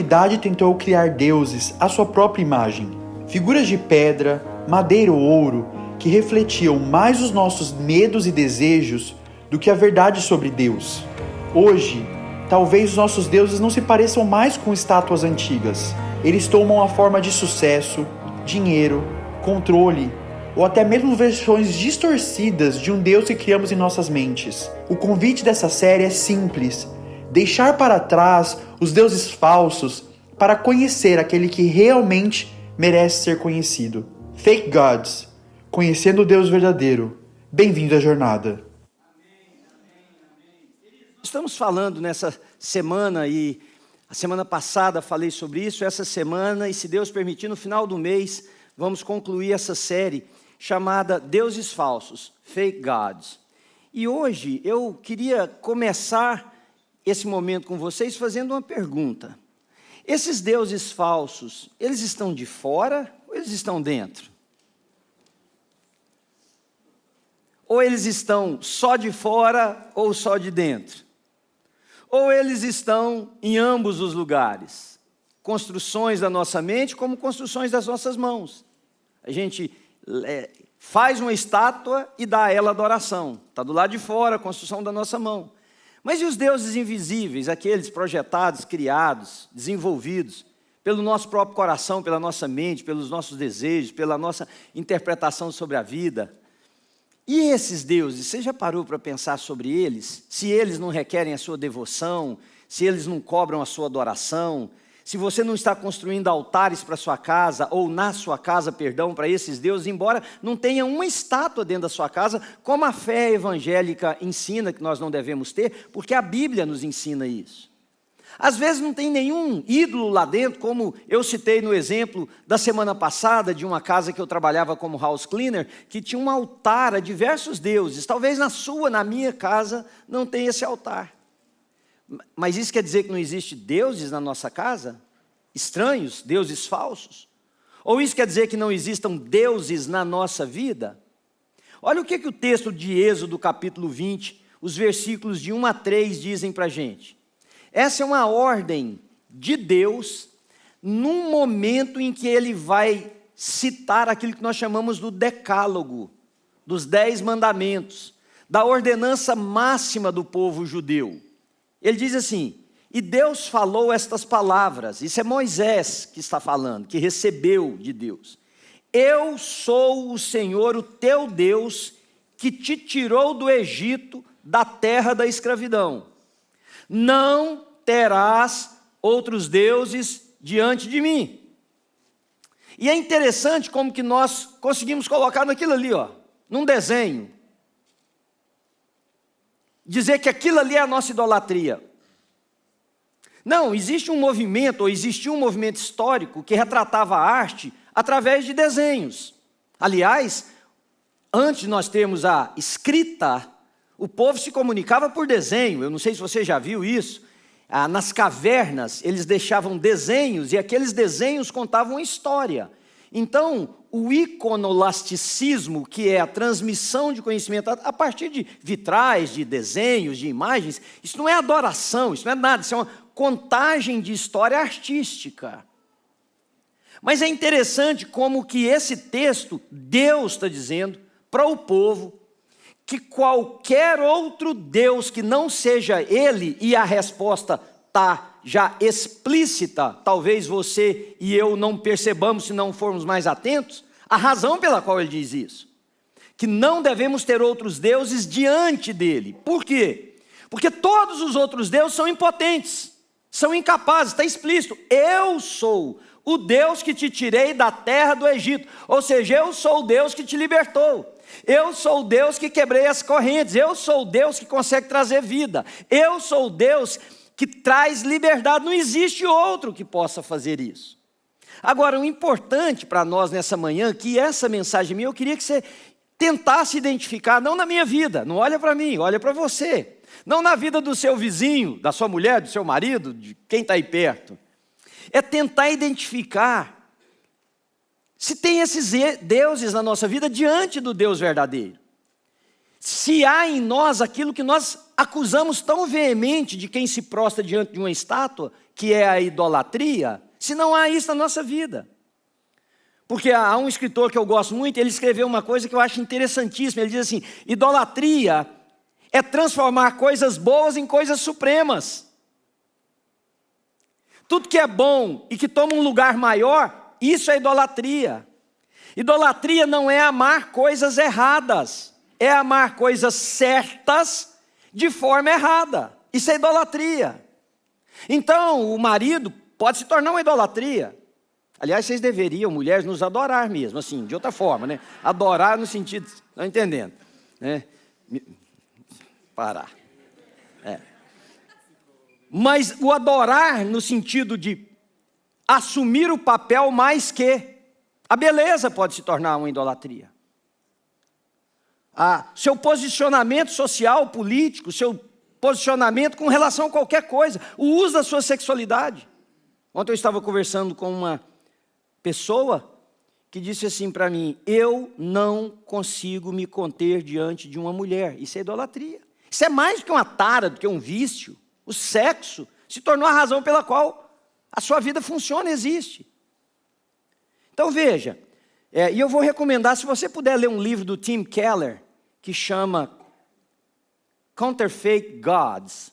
A humanidade tentou criar deuses à sua própria imagem, figuras de pedra, madeira ou ouro que refletiam mais os nossos medos e desejos do que a verdade sobre Deus. Hoje, talvez os nossos deuses não se pareçam mais com estátuas antigas. Eles tomam a forma de sucesso, dinheiro, controle ou até mesmo versões distorcidas de um Deus que criamos em nossas mentes. O convite dessa série é simples: deixar para trás os deuses falsos para conhecer aquele que realmente merece ser conhecido. Fake Gods, conhecendo o Deus verdadeiro. Bem-vindo à jornada. Estamos falando nessa semana, e a semana passada falei sobre isso, essa semana, e se Deus permitir, no final do mês, vamos concluir essa série chamada Deuses Falsos, Fake Gods. E hoje eu queria começar esse momento com vocês fazendo uma pergunta. Esses deuses falsos, eles estão de fora ou eles estão dentro? Ou eles estão só de fora ou só de dentro? Ou eles estão em ambos os lugares? Construções da nossa mente como construções das nossas mãos. A gente faz uma estátua e dá a ela adoração. Está do lado de fora a construção da nossa mão. Mas e os deuses invisíveis, aqueles projetados, criados, desenvolvidos pelo nosso próprio coração, pela nossa mente, pelos nossos desejos, pela nossa interpretação sobre a vida? E esses deuses, você já parou para pensar sobre eles? Se eles não requerem a sua devoção, se eles não cobram a sua adoração, se você não está construindo altares para sua casa, ou na sua casa, perdão, para esses deuses, embora não tenha uma estátua dentro da sua casa, como a fé evangélica ensina que nós não devemos ter, porque a Bíblia nos ensina isso. Às vezes não tem nenhum ídolo lá dentro, como eu citei no exemplo da semana passada, de uma casa que eu trabalhava como house cleaner, que tinha um altar a diversos deuses. Talvez na minha casa, não tenha esse altar. Mas isso quer dizer que não existe deuses na nossa casa? Estranhos, deuses falsos? Ou isso quer dizer que não existam deuses na nossa vida? Olha o que o texto de Êxodo, capítulo 20, os versículos de 1 a 3 dizem para a gente. Essa é uma ordem de Deus num momento em que Ele vai citar aquilo que nós chamamos do decálogo, dos 10 mandamentos, da ordenança máxima do povo judeu. Ele diz assim: e Deus falou estas palavras, isso é Moisés que está falando, que recebeu de Deus. Eu sou o Senhor, o teu Deus, que te tirou do Egito, da terra da escravidão. Não terás outros deuses diante de mim. E é interessante como que nós conseguimos colocar naquilo ali, num desenho. Dizer que aquilo ali é a nossa idolatria. Não, existe um movimento, ou existiu um movimento histórico que retratava a arte através de desenhos. Aliás, antes de nós termos a escrita, o povo se comunicava por desenho. Eu não sei se você já viu isso. Nas cavernas, eles deixavam desenhos, e aqueles desenhos contavam uma história. Então, o iconolasticismo, que é a transmissão de conhecimento a partir de vitrais, de desenhos, de imagens, isso não é adoração, isso não é nada, isso é uma contagem de história artística. Mas é interessante como que esse texto, Deus está dizendo para o povo, que qualquer outro Deus que não seja Ele, e a resposta está já explícita, talvez você e eu não percebamos se não formos mais atentos, a razão pela qual Ele diz isso, que não devemos ter outros deuses diante dEle. Por quê? Porque todos os outros deuses são impotentes, são incapazes, está explícito. Eu sou o Deus que te tirei da terra do Egito, ou seja, eu sou o Deus que te libertou. Eu sou o Deus que quebrei as correntes, eu sou o Deus que consegue trazer vida, eu sou o Deus que traz liberdade, não existe outro que possa fazer isso. Agora, o importante para nós nessa manhã, que essa mensagem minha, eu queria que você tentasse identificar, não na minha vida, não olha para mim, olha para você, não na vida do seu vizinho, da sua mulher, do seu marido, de quem está aí perto, é tentar identificar se tem esses deuses na nossa vida diante do Deus verdadeiro. Se há em nós aquilo que nós acusamos tão veemente de quem se prostra diante de uma estátua, que é a idolatria, se não há isso na nossa vida? Porque há um escritor que eu gosto muito, ele escreveu uma coisa que eu acho interessantíssima. Ele diz assim: idolatria é transformar coisas boas em coisas supremas. Tudo que é bom e que toma um lugar maior, isso é idolatria. Idolatria não é amar coisas erradas, é amar coisas certas de forma errada. Isso é idolatria. Então, o marido pode se tornar uma idolatria. Aliás, vocês deveriam, mulheres, nos adorar mesmo, assim, de outra forma, né? Adorar no sentido, estão entendendo, né? Parar. Mas o adorar no sentido de assumir o papel mais que a beleza pode se tornar uma idolatria. Seu posicionamento social, político, seu posicionamento com relação a qualquer coisa, o uso da sua sexualidade. Ontem eu estava conversando com uma pessoa que disse assim para mim: eu não consigo me conter diante de uma mulher. Isso é idolatria. Isso é mais do que uma tara, do que um vício. O sexo se tornou a razão pela qual a sua vida funciona, existe. Então veja, e eu vou recomendar, se você puder ler um livro do Tim Keller, que chama Counterfeit Gods.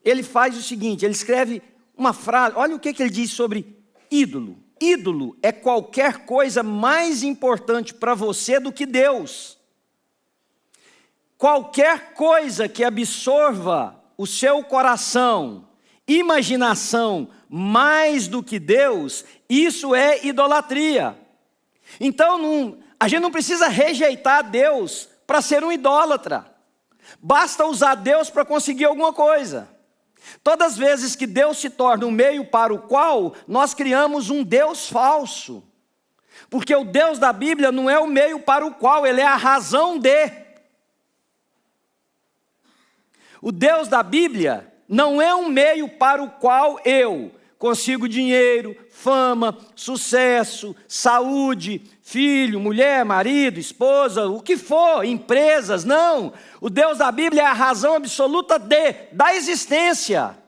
Ele faz o seguinte, ele escreve uma frase, olha o que ele diz sobre ídolo. Ídolo é qualquer coisa mais importante para você do que Deus. Qualquer coisa que absorva o seu coração, imaginação, mais do que Deus, isso é idolatria. Então, a gente não precisa rejeitar Deus para ser um idólatra. Basta usar Deus para conseguir alguma coisa. Todas as vezes que Deus se torna um meio para o qual nós criamos um Deus falso. Porque o Deus da Bíblia não é o meio para o qual, ele é a razão de. O Deus da Bíblia não é um meio para o qual eu consigo dinheiro, fama, sucesso, saúde, filho, mulher, marido, esposa, o que for, empresas, não. O Deus da Bíblia é a razão absoluta da existência.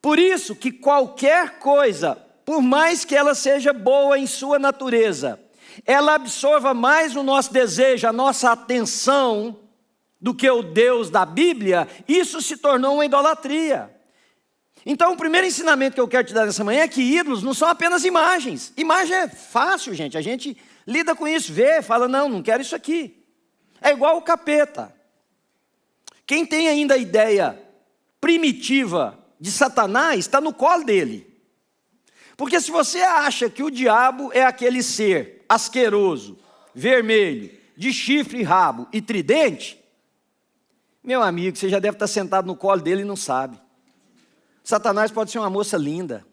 Por isso que qualquer coisa, por mais que ela seja boa em sua natureza, ela absorva mais o nosso desejo, a nossa atenção, do que o Deus da Bíblia, isso se tornou uma idolatria. Então, o primeiro ensinamento que eu quero te dar nessa manhã é que ídolos não são apenas imagens. Imagem é fácil, gente. A gente lida com isso, vê, fala, não quero isso aqui. É igual o capeta. Quem tem ainda a ideia primitiva de Satanás, está no colo dele. Porque se você acha que o diabo é aquele ser asqueroso, vermelho, de chifre e rabo e tridente, meu amigo, você já deve estar sentado no colo dele e não sabe. Satanás pode ser uma moça linda,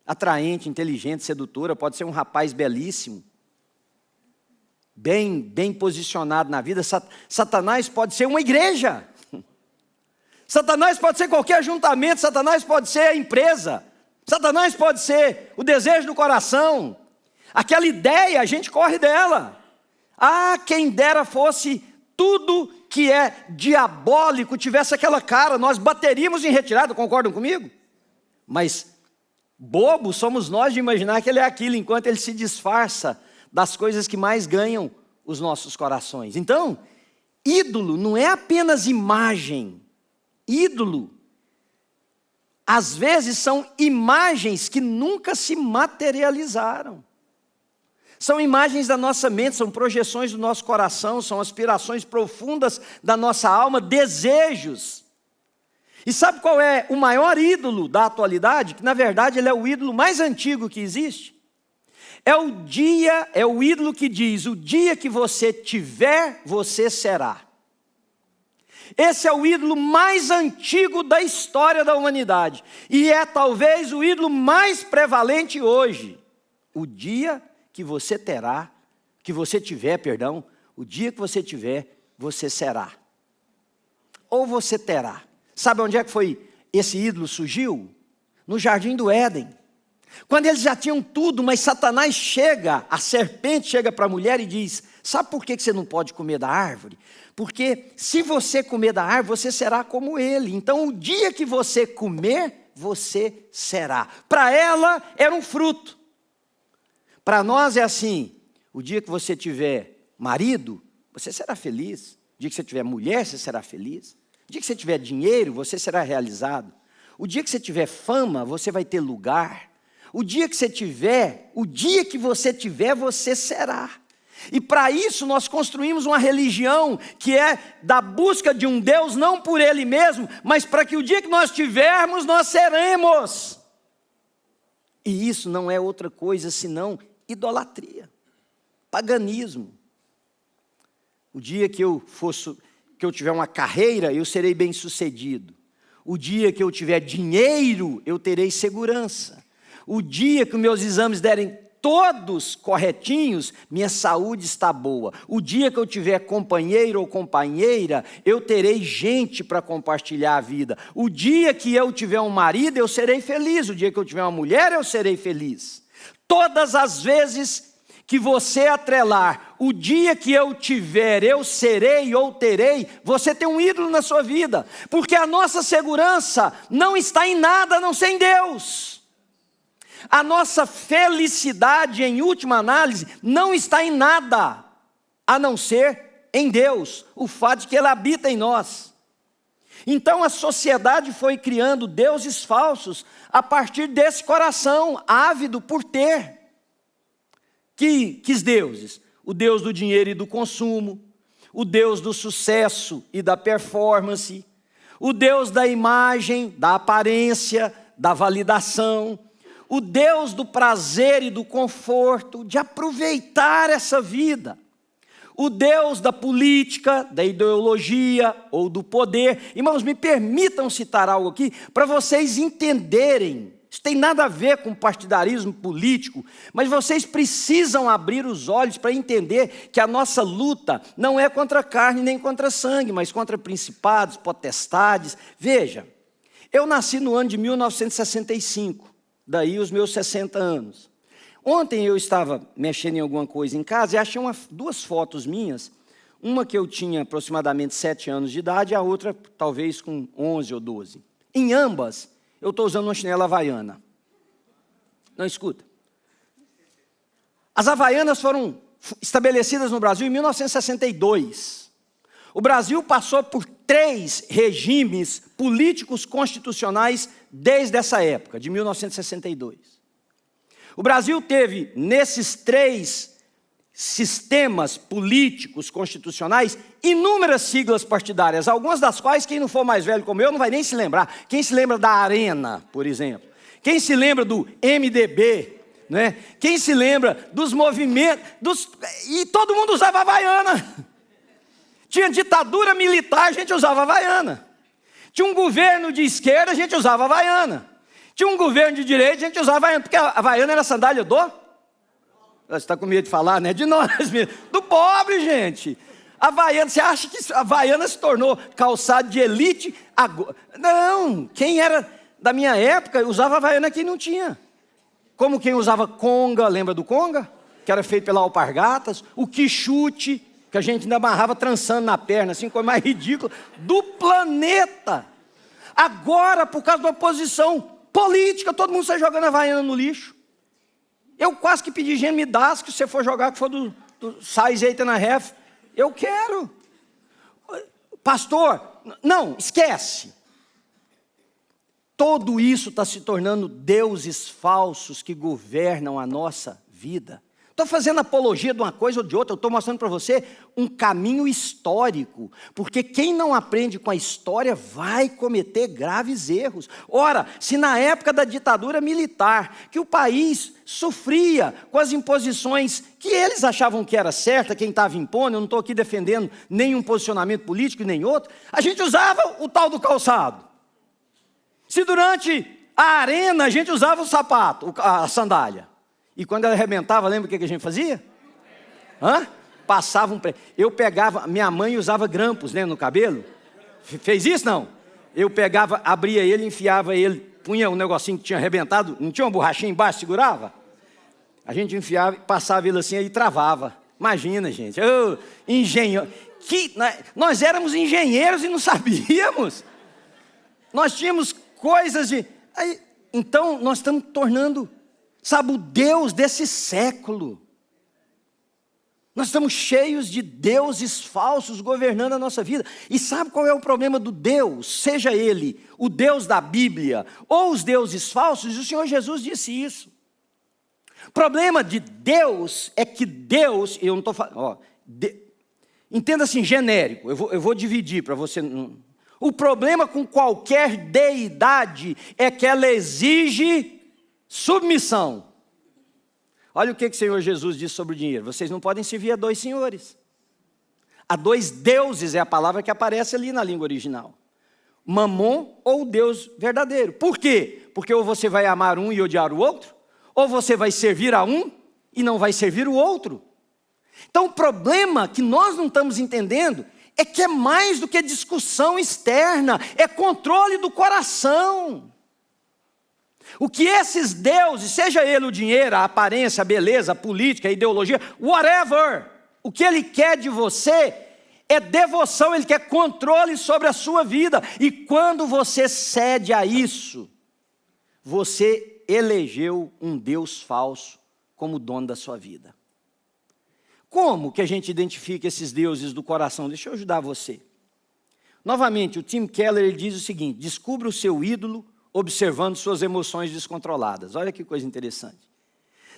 atraente, inteligente, sedutora, pode ser um rapaz belíssimo, bem posicionado na vida. Satanás pode ser uma igreja. Satanás pode ser qualquer ajuntamento, Satanás pode ser a empresa, Satanás pode ser o desejo do coração. Aquela ideia, a gente corre dela. Quem dera fosse tudo que é diabólico tivesse aquela cara, nós bateríamos em retirada, concordam comigo? Mas bobos somos nós de imaginar que ele é aquilo, enquanto ele se disfarça das coisas que mais ganham os nossos corações. Então, ídolo não é apenas imagem. Ídolo, às vezes, são imagens que nunca se materializaram. São imagens da nossa mente, são projeções do nosso coração, são aspirações profundas da nossa alma, desejos. E sabe qual é o maior ídolo da atualidade? Que na verdade ele é o ídolo mais antigo que existe. É o ídolo que diz: o dia que você tiver, você será. Esse é o ídolo mais antigo da história da humanidade. E é talvez o ídolo mais prevalente hoje. O dia que você tiver, o dia que você tiver, você será. Ou você terá. Sabe onde é que foi esse ídolo surgiu? No Jardim do Éden. Quando eles já tinham tudo, mas Satanás chega, a serpente chega para a mulher e diz: sabe por que você não pode comer da árvore? Porque se você comer da árvore, você será como ele. Então o dia que você comer, você será. Para ela era um fruto. Para nós é assim: o dia que você tiver marido, você será feliz. O dia que você tiver mulher, você será feliz. O dia que você tiver dinheiro, você será realizado. O dia que você tiver fama, você vai ter lugar. O dia que você tiver, você será. E para isso nós construímos uma religião que é da busca de um Deus, não por Ele mesmo, mas para que o dia que nós tivermos, nós seremos. E isso não é outra coisa senão idolatria, paganismo. O dia que eu tiver uma carreira, eu serei bem-sucedido. O dia que eu tiver dinheiro, eu terei segurança. O dia que os meus exames derem todos corretinhos, minha saúde está boa. O dia que eu tiver companheiro ou companheira, eu terei gente para compartilhar a vida. O dia que eu tiver um marido, eu serei feliz. O dia que eu tiver uma mulher, eu serei feliz. Todas as vezes que você atrelar, o dia que eu tiver, eu serei ou terei, você tem um ídolo na sua vida. Porque a nossa segurança não está em nada a não ser em Deus. A nossa felicidade, em última análise, não está em nada, a não ser em Deus, o fato de que Ele habita em nós. Então a sociedade foi criando deuses falsos a partir desse coração ávido por ter. Que deuses? O Deus do dinheiro e do consumo, o Deus do sucesso e da performance, o Deus da imagem, da aparência, da validação, o Deus do prazer e do conforto, de aproveitar essa vida. O Deus da política, da ideologia ou do poder. Irmãos, me permitam citar algo aqui para vocês entenderem. Isso tem nada a ver com partidarismo político, mas vocês precisam abrir os olhos para entender que a nossa luta não é contra carne nem contra sangue, mas contra principados, potestades. Veja, eu nasci no ano de 1965. Daí os meus 60 anos. Ontem eu estava mexendo em alguma coisa em casa e achei duas fotos minhas. Uma que eu tinha aproximadamente 7 anos de idade, e a outra talvez com 11 ou 12. Em ambas, eu estou usando uma chinela havaiana. Não, escuta. As havaianas foram estabelecidas no Brasil em 1962. O Brasil passou por 3 regimes políticos constitucionais desde essa época, de 1962. O Brasil teve, nesses 3 sistemas políticos constitucionais, inúmeras siglas partidárias, algumas das quais, quem não for mais velho como eu, não vai nem se lembrar. Quem se lembra da Arena, por exemplo? Quem se lembra do MDB? Né? Quem se lembra dos movimentos? E todo mundo usava havaiana. Tinha ditadura militar, a gente usava havaiana. Tinha um governo de esquerda, a gente usava havaiana. Tinha um governo de direita, a gente usava havaiana. Porque a havaiana era a sandália Você está com medo de falar, né? De nós mesmo. Do pobre, gente. Havaiana, você acha que a havaiana se tornou calçado de elite? Não, quem era da minha época usava havaiana, quem não tinha. Como quem usava conga, lembra do conga? Que era feito pela Alpargatas. O quichute, que a gente ainda amarrava trançando na perna, assim, coisa mais ridícula, do planeta. Agora, por causa da oposição política, todo mundo sai jogando a havaiana no lixo. Eu quase que pedi, gente, me dá, se você for jogar, que for do size 8.5, eu quero. Pastor, não, esquece. Tudo isso está se tornando deuses falsos que governam a nossa vida. Estou fazendo apologia de uma coisa ou de outra, eu estou mostrando para você um caminho histórico, porque quem não aprende com a história vai cometer graves erros. Ora, se na época da ditadura militar, que o país sofria com as imposições que eles achavam que era certa, quem estava impondo, eu não estou aqui defendendo nenhum posicionamento político e nem outro, a gente usava o tal do calçado. Se durante a arena a gente usava o sapato, a sandália, e quando ela arrebentava, lembra o que a gente fazia? Passava eu pegava, minha mãe usava grampos, né, no cabelo. Fez isso, não? Eu pegava, abria ele, enfiava ele punha um negocinho que tinha arrebentado, não tinha uma borrachinha embaixo, segurava? A gente enfiava, passava ele assim, aí travava. Imagina, gente, engenho. Nós éramos engenheiros e não sabíamos. Nós tínhamos coisas de... Então, nós estamos tornando, sabe, o Deus desse século. Nós estamos cheios de deuses falsos governando a nossa vida. E sabe qual é o problema do Deus? Seja ele o Deus da Bíblia ou os deuses falsos, e o Senhor Jesus disse isso. O problema de Deus é que Deus, eu não estou falando, entenda assim, genérico, eu vou dividir para você. O problema com qualquer deidade é que ela exige submissão. Olha o que o Senhor Jesus disse sobre o dinheiro. Vocês não podem servir a dois senhores. A dois deuses é a palavra que aparece ali na língua original. Mamon ou Deus verdadeiro. Por quê? Porque ou você vai amar um e odiar o outro, ou você vai servir a um e não vai servir o outro. Então o problema que nós não estamos entendendo é que é mais do que discussão externa, é controle do coração. O que esses deuses, seja ele o dinheiro, a aparência, a beleza, a política, a ideologia, whatever, o que ele quer de você é devoção, ele quer controle sobre a sua vida. E quando você cede a isso, você elegeu um Deus falso como dono da sua vida. Como que a gente identifica esses deuses do coração? Deixa eu ajudar você. Novamente, o Tim Keller ele diz o seguinte: descubra o seu ídolo observando suas emoções descontroladas. Olha que coisa interessante.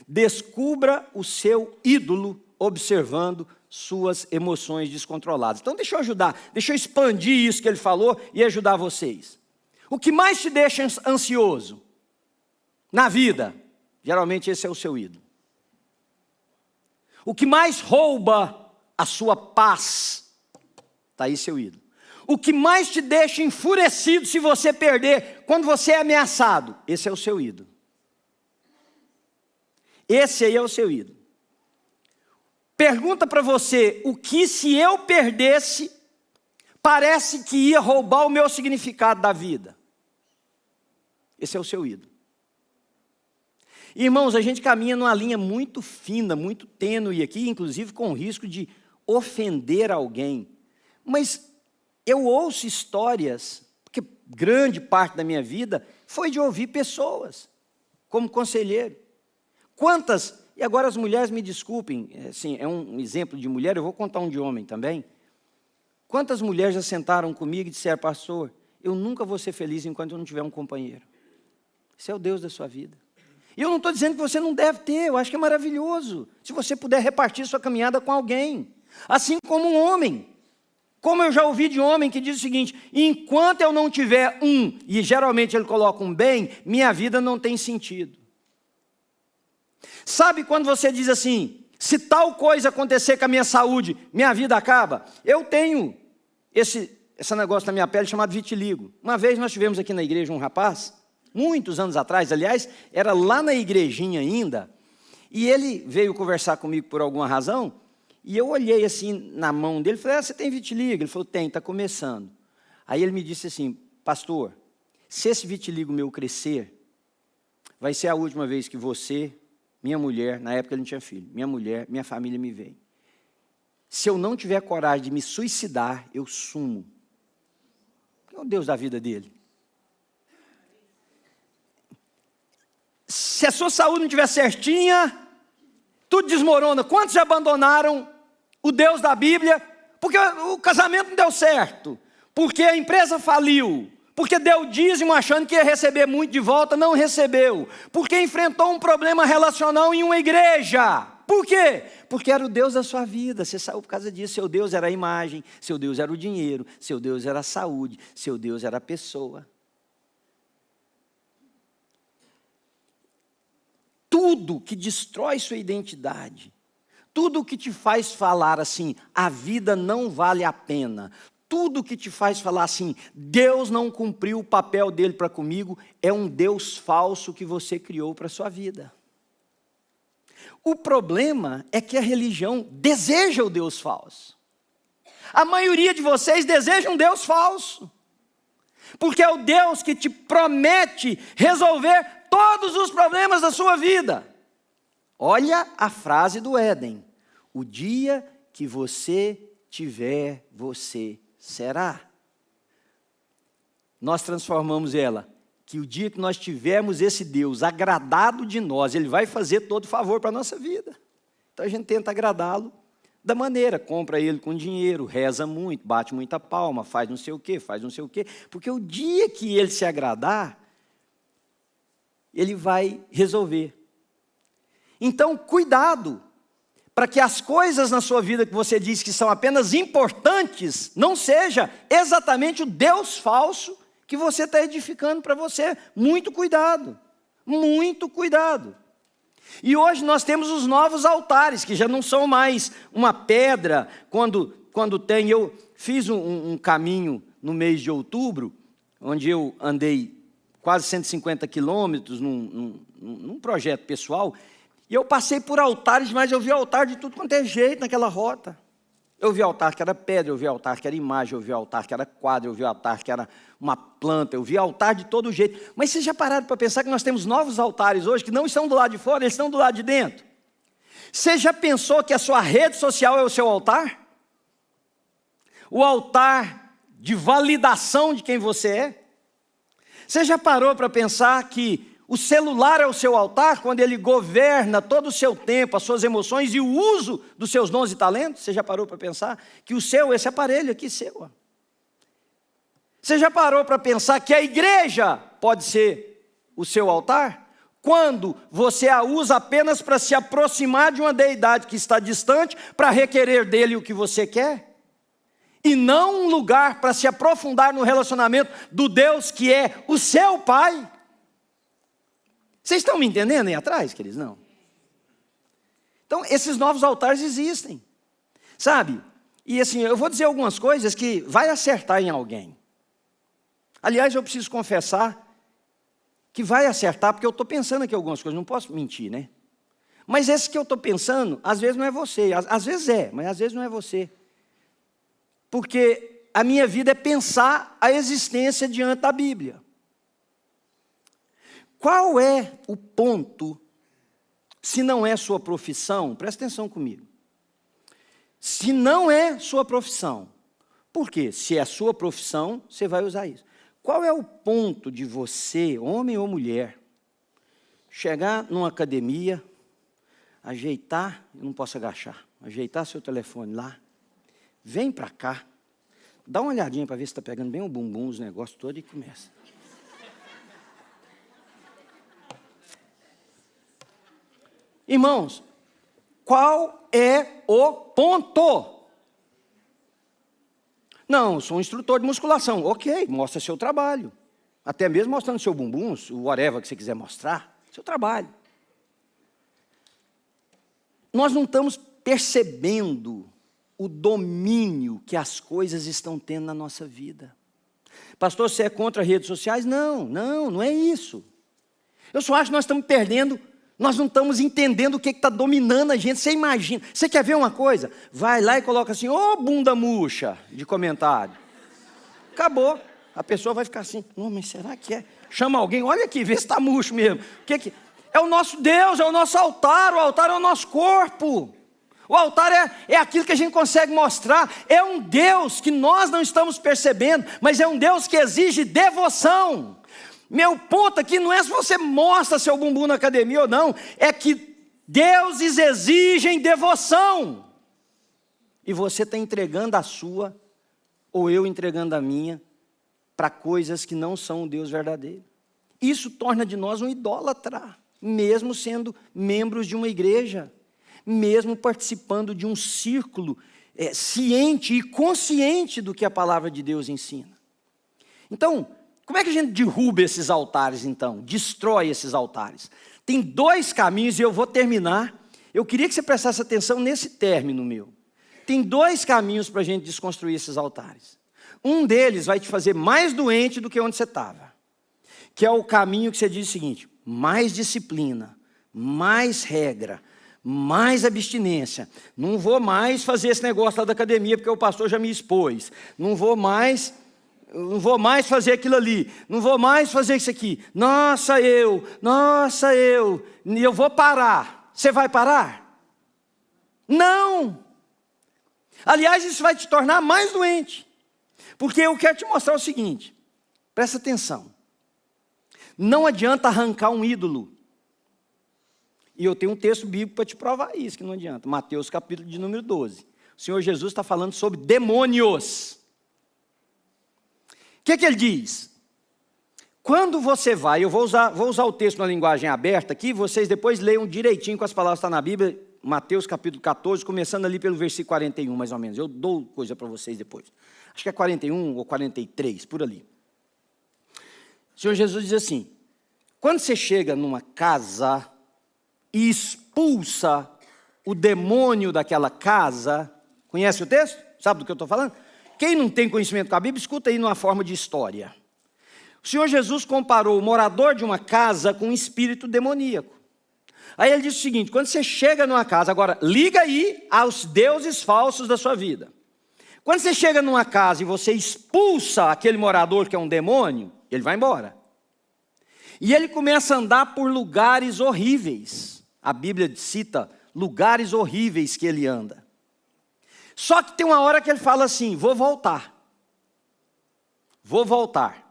Descubra o seu ídolo observando suas emoções descontroladas. Então deixa eu expandir isso que ele falou e ajudar vocês. O que mais te deixa ansioso na vida? Geralmente esse é o seu ídolo. O que mais rouba a sua paz? Está aí seu ídolo. O que mais te deixa enfurecido se você perder, quando você é ameaçado? Esse é o seu ídolo. Esse aí é o seu ídolo. Pergunta para você, o que se eu perdesse, parece que ia roubar o meu significado da vida? Esse é o seu ídolo. Irmãos, a gente caminha numa linha muito fina, muito tênue aqui, inclusive com o risco de ofender alguém. Mas eu ouço histórias, porque grande parte da minha vida foi de ouvir pessoas, como conselheiro. Quantas, e agora as mulheres me desculpem, assim, é um exemplo de mulher, eu vou contar um de homem também. Quantas mulheres já sentaram comigo e disseram: pastor, eu nunca vou ser feliz enquanto eu não tiver um companheiro. Esse é o Deus da sua vida. E eu não estou dizendo que você não deve ter, eu acho que é maravilhoso, se você puder repartir sua caminhada com alguém. Assim como um homem. Como eu já ouvi de homem que diz o seguinte: enquanto eu não tiver um, e geralmente ele coloca um bem, minha vida não tem sentido. Sabe quando você diz assim: se tal coisa acontecer com a minha saúde, minha vida acaba? Eu tenho esse negócio na minha pele chamado vitiligo. Uma vez nós tivemos aqui na igreja um rapaz, muitos anos atrás, aliás, era lá na igrejinha ainda, e ele veio conversar comigo por alguma razão, e eu olhei assim na mão dele e falei: você tem vitiligo? Ele falou: tem, está começando. Aí ele me disse assim: pastor, se esse vitiligo meu crescer, vai ser a última vez que você, minha mulher, na época ele não tinha filho, minha mulher, minha família me veem. Se eu não tiver coragem de me suicidar, eu sumo. Quem é o Deus da vida dele? Se a sua saúde não estiver certinha, tudo desmorona. Quantos já abandonaram o Deus da Bíblia? Porque o casamento não deu certo, porque a empresa faliu, porque deu dízimo achando que ia receber muito de volta, não recebeu, porque enfrentou um problema relacional em uma igreja. Por quê? Porque era o Deus da sua vida, você saiu por causa disso. Seu Deus era a imagem, seu Deus era o dinheiro, seu Deus era a saúde, seu Deus era a pessoa. Tudo que destrói sua identidade, tudo que te faz falar assim: a vida não vale a pena, tudo que te faz falar assim: Deus não cumpriu o papel dele para comigo, é um Deus falso que você criou para a sua vida. O problema é que a religião deseja o Deus falso. A maioria de vocês deseja um Deus falso. Porque é o Deus que te promete resolver todos os problemas da sua vida. Olha a frase do Éden: o dia que você tiver, você será. Nós transformamos ela, que o dia que nós tivermos esse Deus agradado de nós, Ele vai fazer todo favor para a nossa vida. Então a gente tenta agradá-lo da maneira, compra Ele com dinheiro, reza muito, bate muita palma, faz não sei o quê, porque o dia que Ele se agradar, Ele vai resolver. Então, cuidado, para que as coisas na sua vida que você diz que são apenas importantes, não seja exatamente o Deus falso que você está edificando para você. Muito cuidado, muito cuidado. E hoje nós temos os novos altares, que já não são mais uma pedra, quando tem... Eu fiz um caminho no mês de outubro, onde eu andei quase 150 quilômetros num projeto pessoal, e eu passei por altares, mas eu vi altar de tudo quanto é jeito naquela rota. Eu vi altar que era pedra, eu vi altar que era imagem, eu vi altar que era quadro, eu vi altar que era uma planta, eu vi altar de todo jeito. Mas vocês já pararam para pensar que nós temos novos altares hoje, que não estão do lado de fora, eles estão do lado de dentro? Você já pensou que a sua rede social é o seu altar? O altar de validação de quem você é? Você já parou para pensar que o celular é o seu altar, quando ele governa todo o seu tempo, as suas emoções e o uso dos seus dons e talentos? Você já parou para pensar que o seu, esse aparelho aqui seu? Você já parou para pensar que a igreja pode ser o seu altar? Quando você a usa apenas para se aproximar de uma deidade que está distante, para requerer dele o que você quer? E não um lugar para se aprofundar no relacionamento do Deus que é o seu Pai? Vocês estão me entendendo aí atrás, queridos? Não. Então, esses novos altares existem, sabe? E assim, eu vou dizer algumas coisas que vai acertar em alguém. Aliás, eu preciso confessar que vai acertar, porque eu estou pensando aqui algumas coisas, não posso mentir, né? Mas esse que eu estou pensando, às vezes não é você, às vezes é, mas às vezes não é você. Porque a minha vida é pensar a existência diante da Bíblia. Qual é o ponto, se não é sua profissão? Presta atenção comigo. Se não é sua profissão, por quê? Se é sua profissão, você vai usar isso. Qual é o ponto de você, homem ou mulher, chegar numa academia, ajeitar, eu não posso agachar, ajeitar seu telefone lá, vem para cá, dá uma olhadinha para ver se está pegando bem o bumbum, os negócios todos e começa. Irmãos, qual é o ponto? Não, eu sou um instrutor de musculação. Ok, mostra seu trabalho. Até mesmo mostrando seu bumbum, o whatever que você quiser mostrar, seu trabalho. Nós não estamos percebendo o domínio que as coisas estão tendo na nossa vida. Pastor, você é contra as redes sociais? Não é isso. Eu só acho que nós estamos perdendo. Nós não estamos entendendo o que está dominando a gente. Você imagina, você quer ver uma coisa? Vai lá e coloca assim, ô bunda murcha, de comentário. Acabou. A pessoa vai ficar assim, não, mas será que é? Chama alguém, olha aqui, vê se está murcho mesmo. É o nosso Deus, é o nosso altar, o altar é o nosso corpo. O altar é aquilo que a gente consegue mostrar. É um Deus que nós não estamos percebendo, mas é um Deus que exige devoção. Meu ponto aqui não é se você mostra seu bumbum na academia ou não, é que deuses exigem devoção. E você está entregando a sua, ou eu entregando a minha, para coisas que não são o Deus verdadeiro. Isso torna de nós um idólatra, mesmo sendo membros de uma igreja, mesmo participando de um círculo ciente e consciente do que a palavra de Deus ensina. Então, como é que a gente derruba esses altares, então? Destrói esses altares. Tem dois caminhos, e eu vou terminar. Eu queria que você prestasse atenção nesse término meu. Tem dois caminhos para a gente desconstruir esses altares. Um deles vai te fazer mais doente do que onde você estava. Que é o caminho que você diz o seguinte, mais disciplina, mais regra, mais abstinência. Não vou mais fazer esse negócio lá da academia, porque o pastor já me expôs. Não vou mais... eu não vou mais fazer aquilo ali, não vou mais fazer isso aqui. Nossa, e eu vou parar. Você vai parar? Não! Aliás, isso vai te tornar mais doente. Porque eu quero te mostrar o seguinte, presta atenção. Não adianta arrancar um ídolo. E eu tenho um texto bíblico para te provar isso, que não adianta. Mateus capítulo de número 12. O Senhor Jesus está falando sobre demônios. O que ele diz? Quando você vai, eu vou usar o texto na linguagem aberta aqui, vocês depois leiam direitinho com as palavras que estão na Bíblia, Mateus capítulo 14, começando ali pelo versículo 41, mais ou menos. Eu dou coisa para vocês depois. Acho que é 41 ou 43, por ali. O Senhor Jesus diz assim, quando você chega numa casa e expulsa o demônio daquela casa, conhece o texto? Sabe do que eu estou falando? Quem não tem conhecimento com a Bíblia, escuta aí numa forma de história. O Senhor Jesus comparou o morador de uma casa com um espírito demoníaco. Aí ele diz o seguinte, quando você chega numa casa, agora liga aí aos deuses falsos da sua vida. Quando você chega numa casa e você expulsa aquele morador que é um demônio, ele vai embora. E ele começa a andar por lugares horríveis. A Bíblia cita lugares horríveis que ele anda. Só que tem uma hora que ele fala assim, vou voltar. Vou voltar.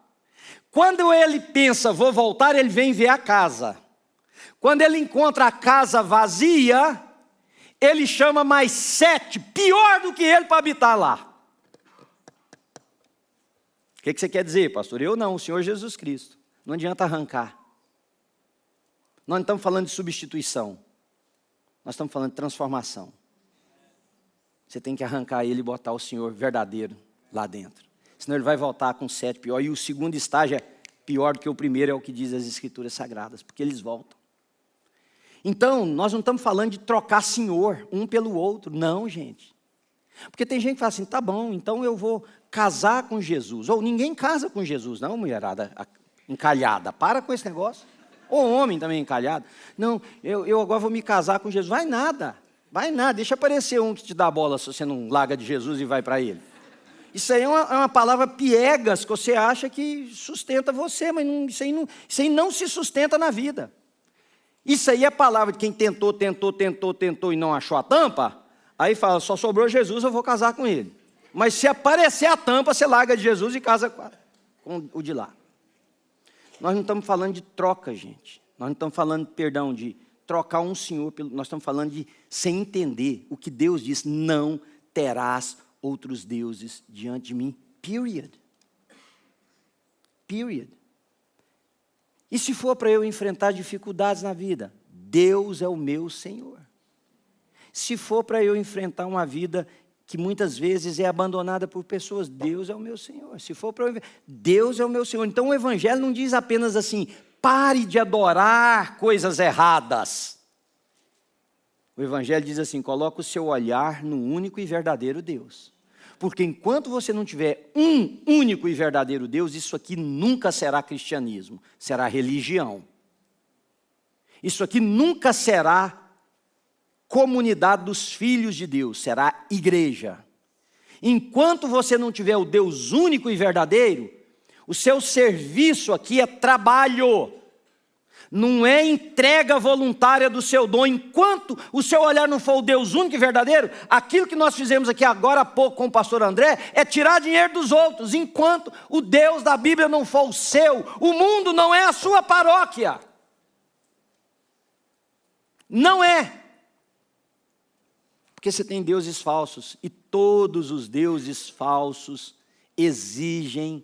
Quando ele pensa, vou voltar, ele vem ver a casa. Quando ele encontra a casa vazia, ele chama mais 7, pior do que ele, para habitar lá. O que você quer dizer, pastor? Eu não, o Senhor Jesus Cristo. Não adianta arrancar. Nós não estamos falando de substituição. Nós estamos falando de transformação. Você tem que arrancar ele e botar o Senhor verdadeiro lá dentro. Senão ele vai voltar com 7 pior. E o segundo estágio é pior do que o primeiro, é o que diz as Escrituras Sagradas, porque eles voltam. Então, nós não estamos falando de trocar senhor um pelo outro. Não, gente. Porque tem gente que fala assim, tá bom, então eu vou casar com Jesus. Ou ninguém casa com Jesus, não, mulherada encalhada. Para com esse negócio. Ou homem também encalhado. Não, eu agora vou me casar com Jesus. Vai nada, deixa aparecer um que te dá bola se você não larga de Jesus e vai para ele. Isso aí é uma palavra piegas que você acha que sustenta você, mas isso aí não se sustenta na vida. Isso aí é palavra de quem tentou e não achou a tampa, aí fala, só sobrou Jesus, eu vou casar com ele. Mas se aparecer a tampa, você larga de Jesus e casa com o de lá. Nós não estamos falando de troca, gente. Nós não estamos falando, de trocar um senhor, nós estamos falando de, sem entender o que Deus diz, não terás outros deuses diante de mim, period. E se for para eu enfrentar dificuldades na vida, Deus é o meu Senhor. Se for para eu enfrentar uma vida que muitas vezes é abandonada por pessoas, Deus é o meu Senhor. Se for para eu, Deus é o meu Senhor. Então o Evangelho não diz apenas assim, pare de adorar coisas erradas. O Evangelho diz assim, coloca o seu olhar no único e verdadeiro Deus. Porque enquanto você não tiver um único e verdadeiro Deus, isso aqui nunca será cristianismo, será religião. Isso aqui nunca será comunidade dos filhos de Deus, será igreja. Enquanto você não tiver o Deus único e verdadeiro, o seu serviço aqui é trabalho. Não é entrega voluntária do seu dom. Enquanto o seu olhar não for o Deus único e verdadeiro, aquilo que nós fizemos aqui agora há pouco com o pastor André, é tirar dinheiro dos outros. Enquanto o Deus da Bíblia não for o seu, o mundo não é a sua paróquia. Não é. Porque você tem deuses falsos, e todos os deuses falsos exigem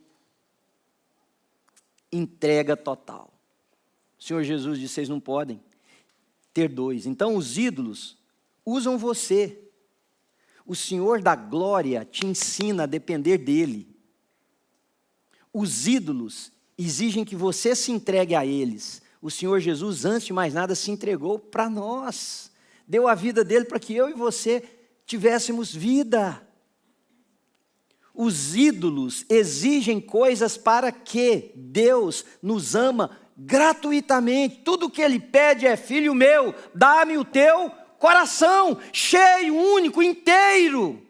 entrega total. O Senhor Jesus disse, vocês não podem ter dois. Então os ídolos usam você. O Senhor da glória te ensina a depender dele. Os ídolos exigem que você se entregue a eles. O Senhor Jesus, antes de mais nada, se entregou para nós. Deu a vida dele para que eu e você tivéssemos vida. Os ídolos exigem coisas para que Deus nos ama gratuitamente. Tudo que ele pede é, filho meu, dá-me o teu coração, cheio, único, inteiro.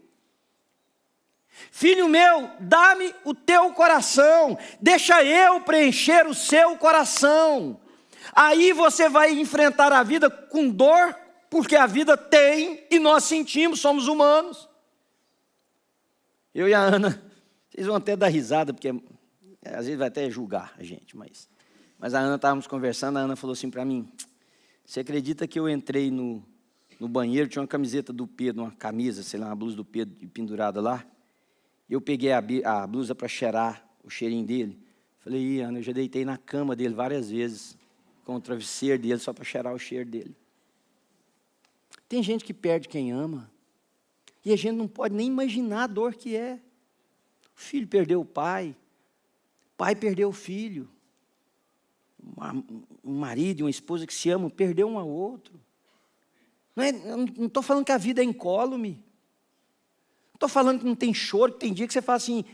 Filho meu, dá-me o teu coração, deixa eu preencher o seu coração. Aí você vai enfrentar a vida com dor, porque a vida tem e nós sentimos, somos humanos. Eu e a Ana, vocês vão até dar risada, porque às vezes vai até julgar a gente, mas a Ana, estávamos conversando, a Ana falou assim para mim: você acredita que eu entrei no banheiro, tinha uma camiseta do Pedro, uma camisa, sei lá, uma blusa do Pedro pendurada lá, e eu peguei a blusa para cheirar o cheirinho dele. Falei: Ana, eu já deitei na cama dele várias vezes, com o travesseiro dele, só para cheirar o cheiro dele. Tem gente que perde quem ama, e a gente não pode nem imaginar a dor que é. O filho perdeu o pai perdeu o filho, um marido e uma esposa que se amam, perdeu um ao outro. Não estou falando que a vida é incólume, não estou falando que não tem choro, que tem dia que você fala assim,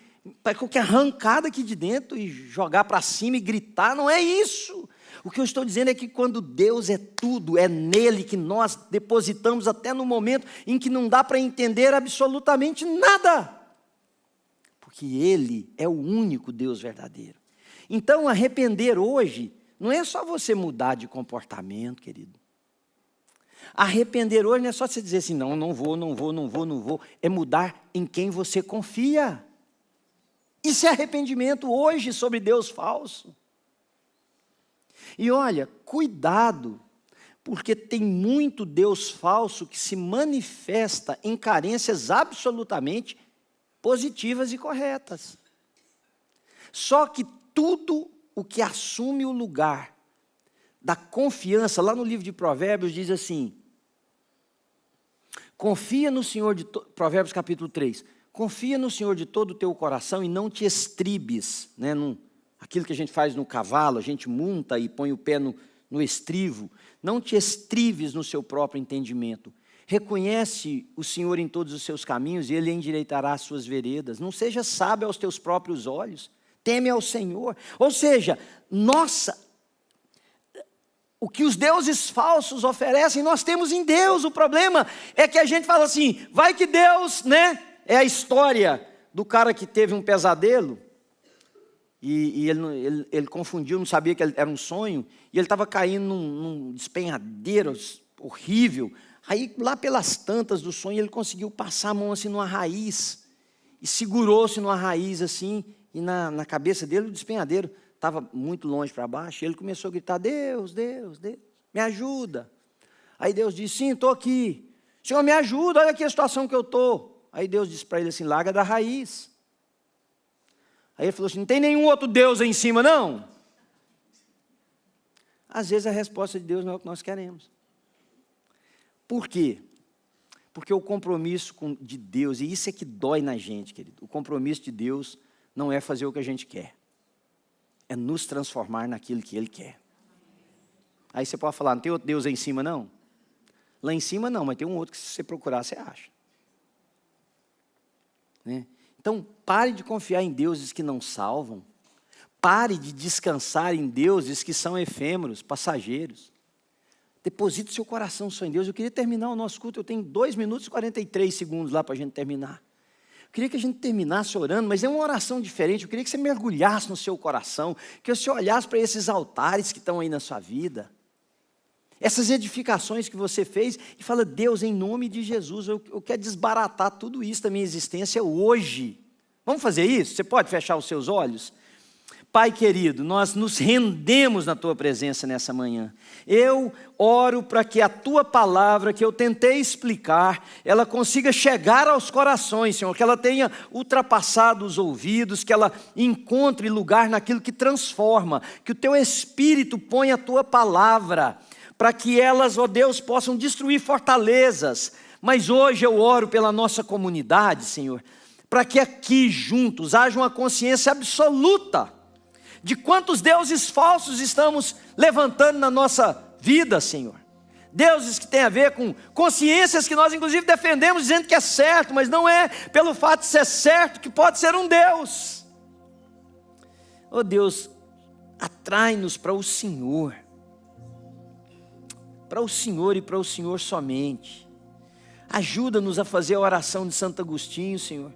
para qualquer arrancada aqui de dentro e jogar para cima e gritar, não é isso. O que eu estou dizendo é que quando Deus é tudo, é nele que nós depositamos até no momento em que não dá para entender absolutamente nada. Porque Ele é o único Deus verdadeiro. Então, arrepender hoje não é só você mudar de comportamento, querido. Arrepender hoje não é só você dizer assim, não vou. É mudar em quem você confia. Isso é arrependimento hoje sobre Deus falso. E olha, cuidado, porque tem muito Deus falso que se manifesta em carências absolutamente positivas e corretas. Só que tudo o que assume o lugar da confiança, lá no livro de Provérbios diz assim, confia no Senhor Provérbios capítulo 3, confia no Senhor de todo o teu coração e não te estribes, né, aquilo que a gente faz no cavalo, a gente monta e põe o pé no estrivo, não te estrives no seu próprio entendimento. Reconhece o Senhor em todos os seus caminhos e Ele endireitará as suas veredas. Não seja sábio aos teus próprios olhos, teme ao Senhor. Ou seja, o que os deuses falsos oferecem, nós temos em Deus. O problema é que a gente fala assim, vai que Deus, né? É a história do cara que teve um pesadelo e ele confundiu, não sabia que era um sonho, e ele estava caindo num despenhadeiro horrível. Aí, lá pelas tantas do sonho, ele conseguiu passar a mão assim numa raiz, e segurou-se numa raiz assim, e na cabeça dele o despenhadeiro estava muito longe para baixo, e ele começou a gritar, Deus, me ajuda. Aí Deus disse, sim, estou aqui. Senhor, me ajuda, olha aqui a situação que eu estou. Aí Deus disse para ele assim, larga da raiz. Aí ele falou assim, não tem nenhum outro Deus aí em cima, não? Às vezes a resposta de Deus não é o que nós queremos. Por quê? Porque o compromisso de Deus, e isso é que dói na gente, querido, o compromisso de Deus não é fazer o que a gente quer, é nos transformar naquilo que Ele quer. Aí você pode falar, não tem outro Deus aí em cima, não? Lá em cima não, mas tem um outro que se você procurar, você acha. Né? Então, pare de confiar em deuses que não salvam, pare de descansar em deuses que são efêmeros, passageiros. Deposite seu coração só em Deus. Eu queria terminar o nosso culto, eu tenho 2 minutos e 43 segundos lá para a gente terminar. Eu queria que a gente terminasse orando, mas é uma oração diferente. Eu queria que você mergulhasse no seu coração, que você olhasse para esses altares que estão aí na sua vida, essas edificações que você fez, e fala, Deus, em nome de Jesus, eu quero desbaratar tudo isso da minha existência hoje. Vamos fazer isso? Você pode fechar os seus olhos? Pai querido, nós nos rendemos na Tua presença nessa manhã. Eu oro para que a Tua palavra, que eu tentei explicar, ela consiga chegar aos corações, Senhor, que ela tenha ultrapassado os ouvidos, que ela encontre lugar naquilo que transforma, que o Teu Espírito ponha a Tua palavra, para que elas, ó Deus, possam destruir fortalezas. Mas hoje eu oro pela nossa comunidade, Senhor, para que aqui juntos haja uma consciência absoluta de quantos deuses falsos estamos levantando na nossa vida, Senhor. Deuses que têm a ver com consciências que nós inclusive defendemos dizendo que é certo, mas não é pelo fato de ser certo que pode ser um Deus. Oh Deus, atrai-nos para o Senhor. Para o Senhor e para o Senhor somente. Ajuda-nos a fazer a oração de Santo Agostinho, Senhor,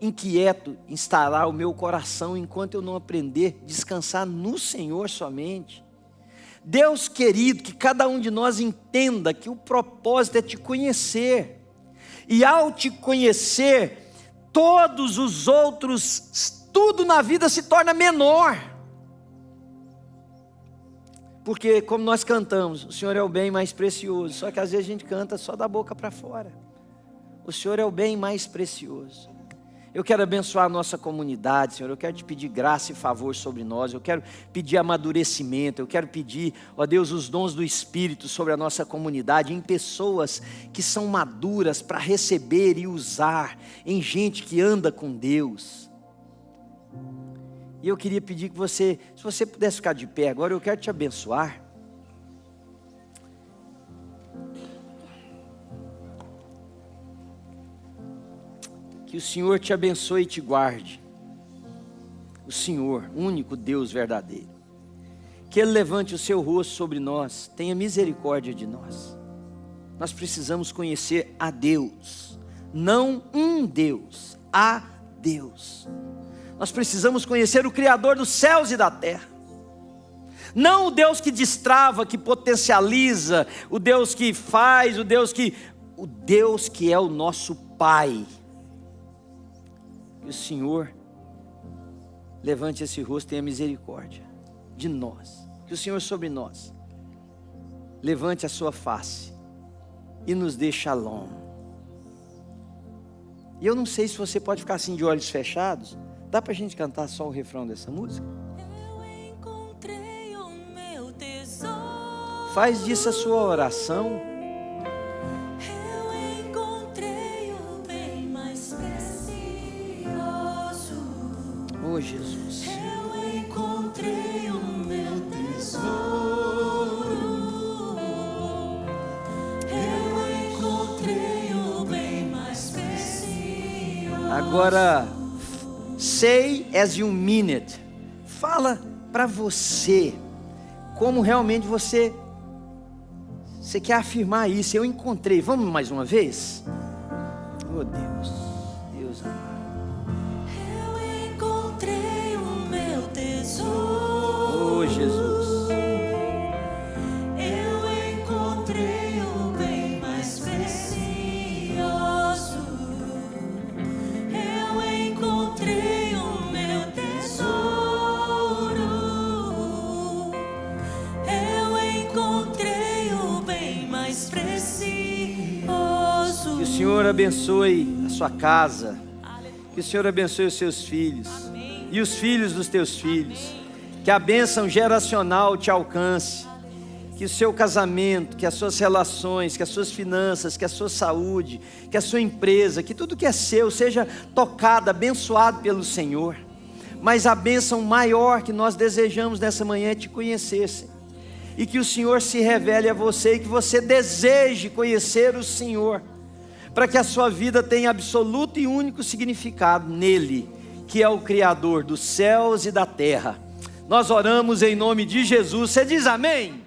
inquieto estará o meu coração enquanto eu não aprender a descansar no Senhor somente. Deus querido, que cada um de nós entenda que o propósito é te conhecer. E ao te conhecer, todos os outros, tudo na vida se torna menor. Porque como nós cantamos, o Senhor é o bem mais precioso. Só que às vezes a gente canta só da boca para fora. O Senhor é o bem mais precioso. Eu quero abençoar a nossa comunidade, Senhor. Eu quero te pedir graça e favor sobre nós. Eu quero pedir amadurecimento. Eu quero pedir, ó Deus, os dons do Espírito sobre a nossa comunidade, em pessoas que são maduras para receber e usar, em gente que anda com Deus. E eu queria pedir que você, se você pudesse ficar de pé agora, eu quero te abençoar. Que o Senhor te abençoe e te guarde. O Senhor, único Deus verdadeiro. Que Ele levante o seu rosto sobre nós, tenha misericórdia de nós. Nós precisamos conhecer a Deus, não um Deus, a Deus. Nós precisamos conhecer o Criador dos céus e da terra. Não o Deus que destrava, que potencializa, o Deus que faz, o Deus que é o nosso Pai. Que o Senhor levante esse rosto e tenha misericórdia de nós. Que o Senhor sobre nós levante a sua face e nos dê shalom. E eu não sei se você pode ficar assim de olhos fechados. Dá pra gente cantar só o refrão dessa música? Eu encontrei o meu tesouro. Faz disso a sua oração. Eu encontrei o bem mais precioso. Oh Jesus. Eu encontrei o meu tesouro. Eu encontrei o bem mais precioso. Agora, say as you mean it. Fala para você como realmente você quer afirmar isso. Eu encontrei. Vamos mais uma vez? Oh Deus, Deus amado. Eu encontrei o meu tesouro. Oh Jesus. Eu encontrei o bem mais precioso. Eu encontrei o meu tesouro. Eu encontrei o bem mais precioso. Que o Senhor abençoe a sua casa. Que o Senhor abençoe os seus filhos. E os filhos dos teus filhos. Que a bênção geracional te alcance. Que o seu casamento, que as suas relações, que as suas finanças, que a sua saúde, que a sua empresa, que tudo que é seu seja tocado, abençoado pelo Senhor. Mas a bênção maior que nós desejamos nessa manhã é te conhecer, Senhor. E que o Senhor se revele a você e que você deseje conhecer o Senhor, para que a sua vida tenha absoluto e único significado nele, que é o Criador dos céus e da terra. Nós oramos em nome de Jesus. Você diz amém?